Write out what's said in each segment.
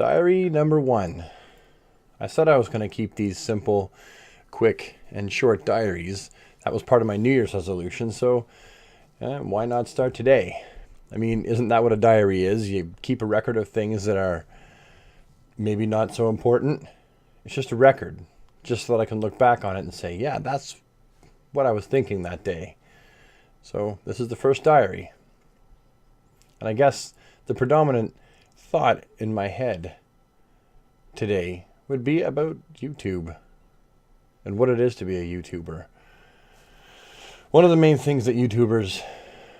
Diary number 1. I said I was going to keep these simple, quick, and short diaries. That was part of my New Year's resolution, so why not start today? I mean, isn't that what a diary is? You keep a record of things that are maybe not so important. It's just a record, just so that I can look back on it and say, yeah, that's what I was thinking that day. So this is the first diary. And I guess the predominant thought in my head today would be about YouTube and what it is to be a YouTuber. One of the main things that YouTubers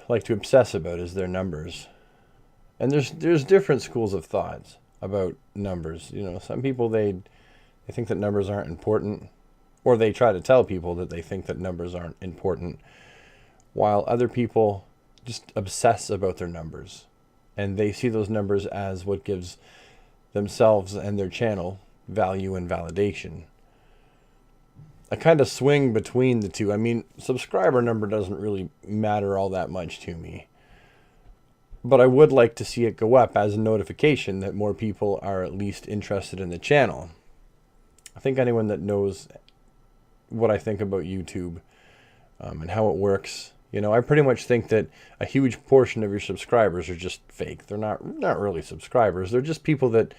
like to obsess about is their numbers. And there's different schools of thoughts about numbers. You know, some people they think that numbers aren't important, or they try to tell people that they think that numbers aren't important, while other people just obsess about their numbers. And they see those numbers as what gives themselves and their channel value and validation. I kind of swing between the two. I mean, subscriber number doesn't really matter all that much to me. But I would like to see it go up as a notification that more people are at least interested in the channel. I think anyone that knows what I think about YouTube and how it works, you know, I pretty much think that a huge portion of your subscribers are just fake. They're not really subscribers. They're just people that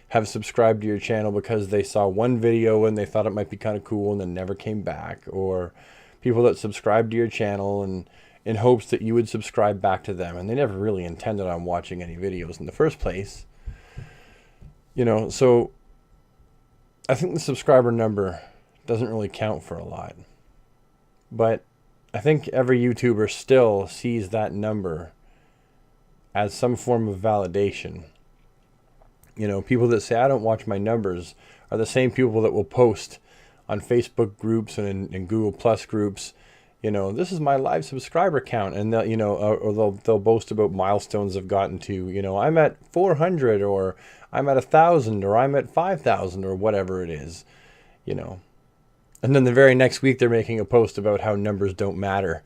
have subscribed to your channel because they saw one video and they thought it might be kind of cool and then never came back. Or people that subscribe to your channel and in hopes that you would subscribe back to them, and they never really intended on watching any videos in the first place. You know, so I think the subscriber number doesn't really count for a lot. But I think every YouTuber still sees that number as some form of validation. You know, people that say, I don't watch my numbers, are the same people that will post on Facebook groups and in Google Plus groups, you know, this is my live subscriber count. And they'll, you know, or they'll boast about milestones they've gotten to, you know, I'm at 400 or I'm at 1,000 or I'm at 5,000 or whatever it is, you know. And then the very next week they're making a post about how numbers don't matter.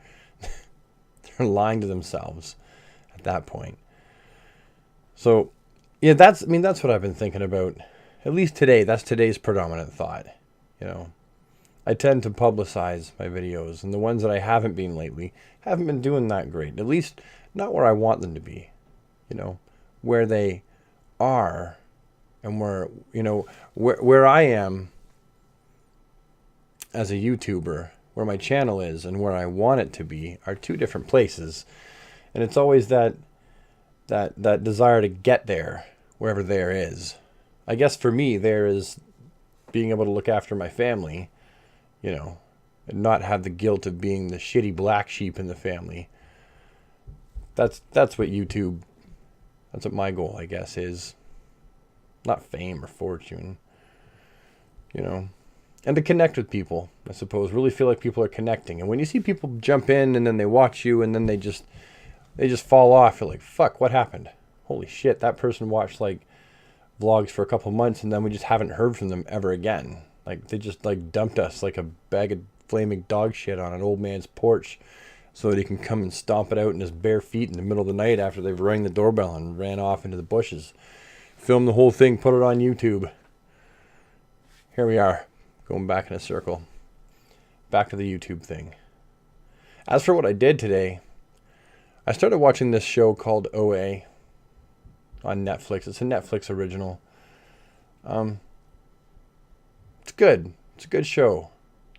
They're lying to themselves at that point. So, yeah, that's what I've been thinking about. At least today, that's today's predominant thought. You know, I tend to publicize my videos, and the ones that I haven't been lately haven't been doing that great. At least not where I want them to be. You know, where they are and where, you know, where I am as a YouTuber, where my channel is and where I want it to be are two different places. And it's always that desire to get there, wherever there is. I guess for me, there is being able to look after my family, you know, and not have the guilt of being the shitty black sheep in the family. That's what YouTube, that's what my goal, I guess, is. Not fame or fortune, you know. And to connect with people, I suppose. Really feel like people are connecting. And when you see people jump in and then they watch you and then they just fall off, you're like, fuck, what happened? Holy shit, that person watched like vlogs for a couple months and then we just haven't heard from them ever again. Like they just like dumped us like a bag of flaming dog shit on an old man's porch so that he can come and stomp it out in his bare feet in the middle of the night after they've rang the doorbell and ran off into the bushes. Film the whole thing, put it on YouTube. Here we are, going back in a circle. Back to the YouTube thing. As for what I did today, I started watching this show called OA on Netflix. It's a Netflix original. It's good. It's a good show.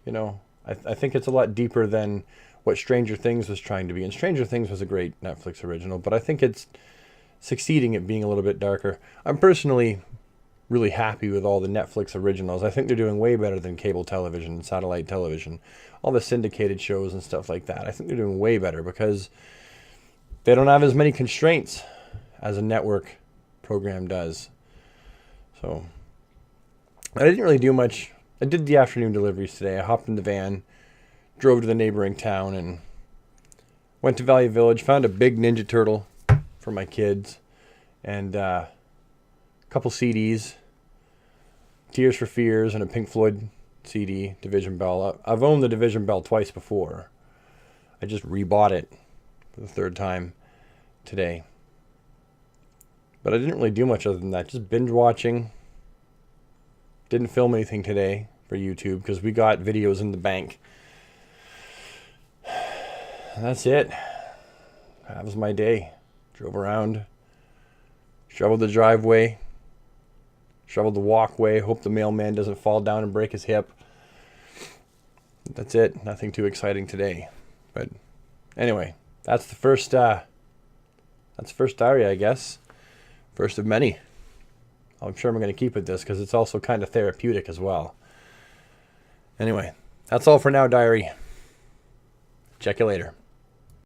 You know, I think it's a lot deeper than what Stranger Things was trying to be. And Stranger Things was a great Netflix original, but I think it's succeeding at being a little bit darker. I'm personally really happy with all the Netflix originals. I think they're doing way better than cable television and satellite television. All the syndicated shows and stuff like that. I think they're doing way better because they don't have as many constraints as a network program does. So I didn't really do much. I did the afternoon deliveries today. I hopped in the van, drove to the neighboring town, and went to Valley Village. Found a big Ninja Turtle for my kids, and a couple CDs, Tears for Fears, and a Pink Floyd CD, Division Bell. I've owned the Division Bell twice before. I just rebought it for the third time today. But I didn't really do much other than that. Just binge watching. Didn't film anything today for YouTube because we got videos in the bank. And that's it. That was my day. Drove around. Shoveled the driveway. Shoveled the walkway. Hope the mailman doesn't fall down and break his hip. That's it. Nothing too exciting today. But anyway, that's the first diary, I guess. First of many. I'm sure I'm going to keep it this because it's also kind of therapeutic as well. Anyway, that's all for now, diary. Check you later.